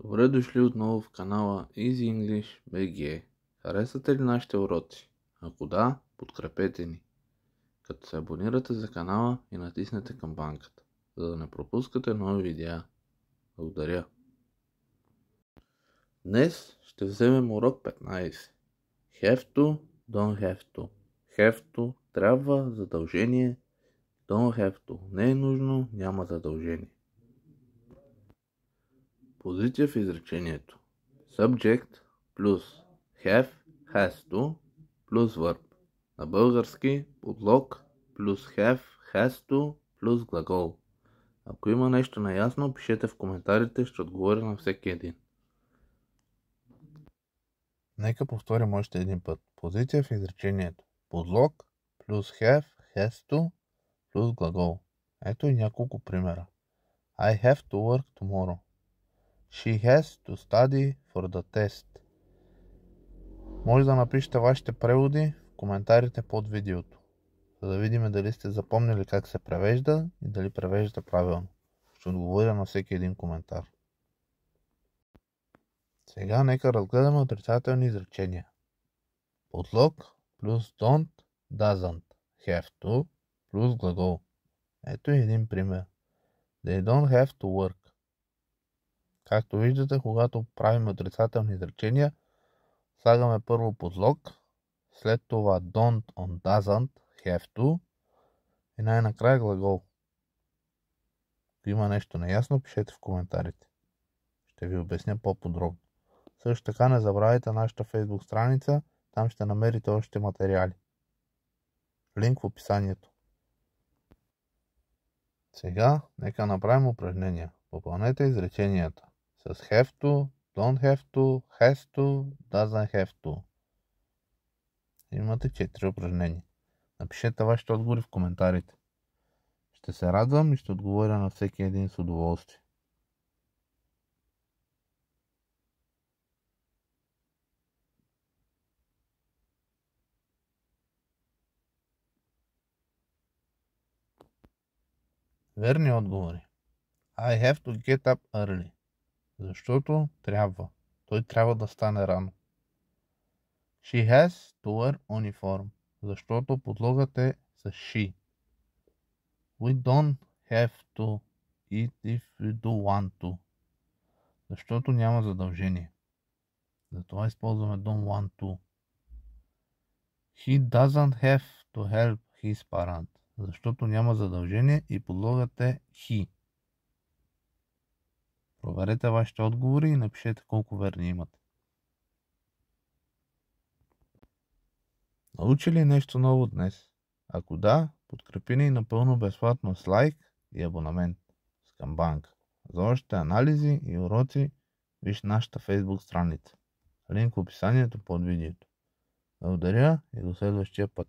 Добре дошли отново в канала Easy English BG. Харесвате ли нашите уроци? Ако да, подкрепете ни, като се абонирате за канала и натиснете камбанката, за да не пропускате нови видеа. Благодаря! Днес ще вземем урок 15. Have to, don't have to. Have to трябва, задължение. Don't have to не е нужно, няма задължение. Позиция в изречението. Subject плюс have, has to плюс verb. На български подлог плюс have, has to плюс глагол. Ако има нещо неясно, пишете в коментарите, ще отговоря на всеки един. Нека повторим още един път. Позиция в изречението. Подлог плюс have, has to плюс глагол. Ето и няколко примера. I have to work tomorrow. She has to study for the test. Може да напишете вашите преводи в коментарите под видеото, за да видим дали сте запомнили как се превежда и дали превеждате правилно. Ще отговоря на всеки един коментар. Сега нека разгледаме отрицателни изречения. Подлог плюс don't, doesn't, have to плюс глагол. Ето и един пример. They don't have to work. Както виждате, когато правим отрицателни изречения, слагаме първо подлог, след това don't on doesn't, have to и най-накрая глагол. Ако има нещо неясно, пишете в коментарите. Ще ви обясня по-подробно. Също така не забравяйте нашата Facebook страница, там ще намерите още материали. Линк в описанието. Сега нека направим упражнения. Попълнете изреченията с have to, don't have to, has to, doesn't have to. Имате 4 упражнения. Напишете вашите отговори в коментарите. Ще се радвам и ще отговоря на всеки един с удоволствие. Верни отговори. I have to get up early. Защото трябва. Той трябва да стане рано. She has to wear uniform. Защото подлогът е с she. We don't have to eat if we do want to. Защото няма задължение. Затова използваме don't want to. He doesn't have to help his parent. Защото няма задължение и подлогът е he. Проверете вашите отговори и напишете колко верни имате. Научи ли нещо ново днес? Ако да, подкрепи ни напълно безплатно с лайк и абонамент с камбанка. За още анализи и уроци виж нашата Facebook страница. Линк в описанието под видеото. Благодаря и до следващия път.